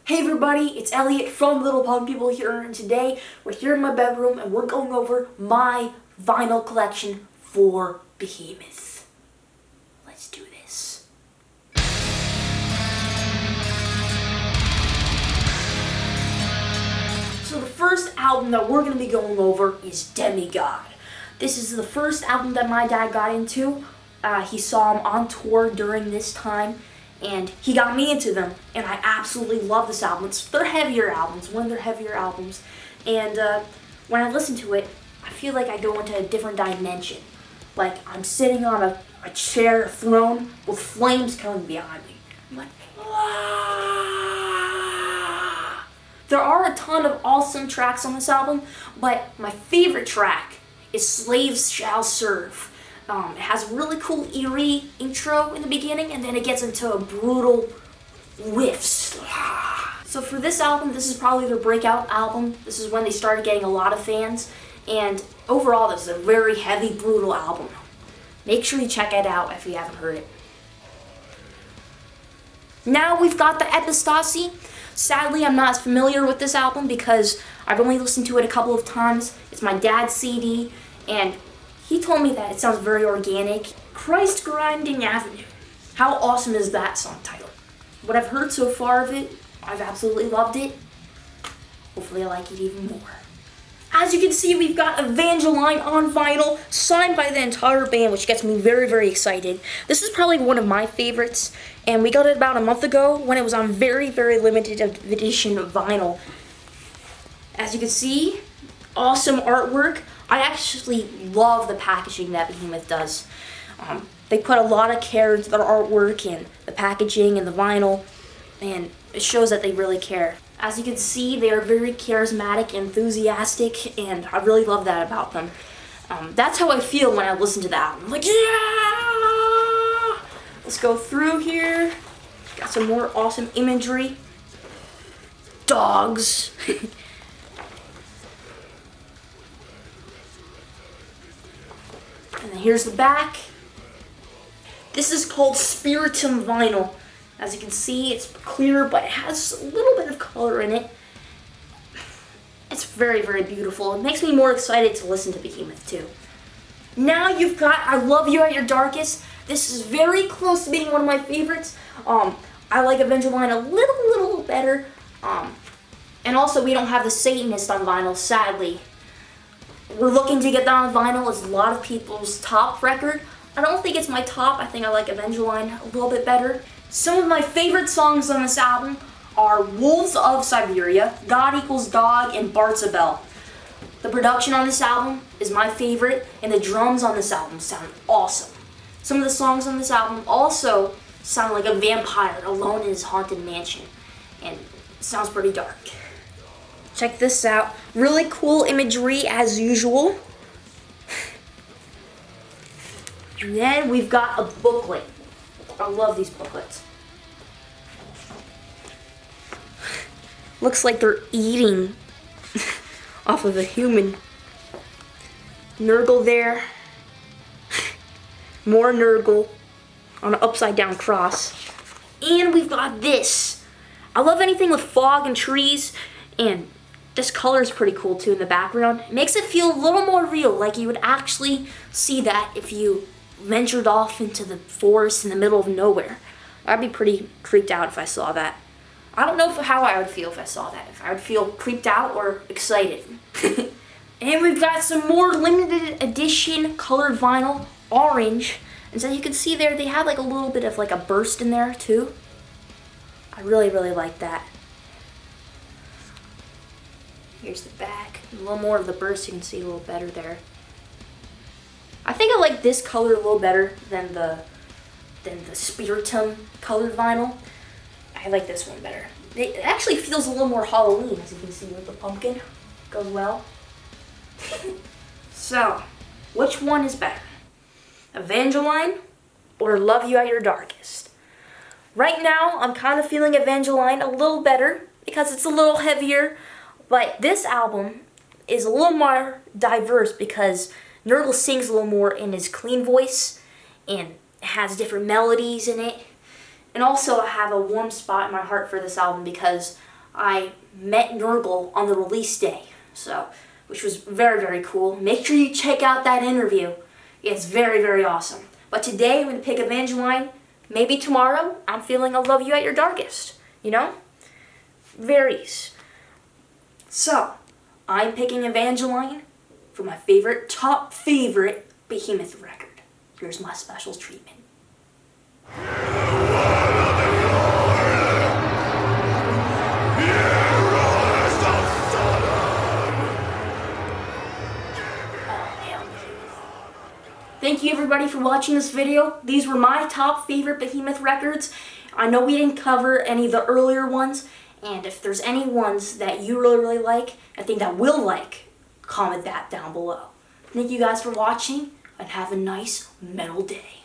Hey everybody, it's Elliot from Little Pug People here, and today we're here in my bedroom and we're going over my vinyl collection for Behemoth. Let's do this. So the first album that we're going to be going over is Demigod. This is the first album that my dad got into. He saw him on tour during this time, and he got me into them, and I absolutely love this album. It's one of their heavier albums, and when I listen to it, I feel like I go into a different dimension. Like I'm sitting on a chair, a throne, with flames coming behind me. I'm like, ah! There are a ton of awesome tracks on this album, but my favorite track is Slaves Shall Serve. It has a really cool, eerie intro in the beginning, and then it gets into a brutal riffs. So for this album, this is probably their breakout album. This is when they started getting a lot of fans, and overall, this is a very heavy, brutal album. Make sure you check it out if you haven't heard it. Now we've got the Apostasy. Sadly, I'm not as familiar with this album because I've only listened to it a couple of times. It's my dad's CD, and he told me that it sounds very organic. Christ Grinding Avenue. How awesome is that song title? What I've heard so far of it, I've absolutely loved it. Hopefully I like it even more. As you can see, we've got Evangeline on vinyl, signed by the entire band, which gets me very, very excited. This is probably one of my favorites, and we got it about a month ago when it was on very, very limited edition vinyl. As you can see, awesome artwork. I actually love the packaging that Behemoth does. They put a lot of care into their artwork and the packaging and the vinyl, and it shows that they really care. As you can see, they are very charismatic, enthusiastic, and I really love that about them. That's how I feel when I listen to the album. I'm like, yeah! Let's go through here. Got some more awesome imagery. Dogs. And then here's the back. This is called Spiritum Vinyl. As you can see, it's clear, but it has a little bit of color in it. It's very, very beautiful. It makes me more excited to listen to Behemoth too. Now you've got I Love You at Your Darkest. This is very close to being one of my favorites. I like Evangeline a little better. And also, we don't have the Satanist on vinyl, sadly. We're looking to get that on vinyl. It's a lot of people's top record. I don't think it's my top. I think I like Evangeline a little bit better. Some of my favorite songs on this album are Wolves of Siberia, God Equals Dog, and Bartzabel. The production on this album is my favorite, and the drums on this album sound awesome. Some of the songs on this album also sound like a vampire alone in his haunted mansion, and it sounds pretty dark. Check this out. Really cool imagery as usual. And then we've got a booklet. I love these booklets. Looks like they're eating off of a human. Nergal there. More Nergal on an upside down cross. And we've got this. I love anything with fog and trees, and this color is pretty cool too in the background. It makes it feel a little more real, like you would actually see that if you ventured off into the forest in the middle of nowhere. I'd be pretty creeped out if I saw that. I don't know how I would feel if I saw that. If I would feel creeped out or excited. And we've got some more limited edition colored vinyl, orange. And so you can see there, they have like a little bit of like a burst in there too. I really, really like that. Here's the back. A little more of the burst, you can see a little better there. I think I like this color a little better than the Spiritum colored vinyl. I like this one better. It actually feels a little more Halloween, as you can see with the pumpkin. Goes well. So, which one is better? Evangeline or Love You at Your Darkest? Right now, I'm kind of feeling Evangeline a little better because it's a little heavier. But this album is a little more diverse because Nergal sings a little more in his clean voice and has different melodies in it. And also I have a warm spot in my heart for this album because I met Nergal on the release day, which was very, very cool. Make sure you check out that interview. It's very, very awesome. But today I'm going to pick Evangeline. Maybe tomorrow I'm feeling I'll love you at your darkest. You know? Varies. So, I'm picking Evangeline for my top favorite Behemoth record. Here's my special treatment. Thank you everybody for watching this video. These were my top favorite Behemoth records. I know we didn't cover any of the earlier ones, and if there's any ones that you really, really like, I think that will like, comment that down below. Thank you guys for watching, and have a nice metal day.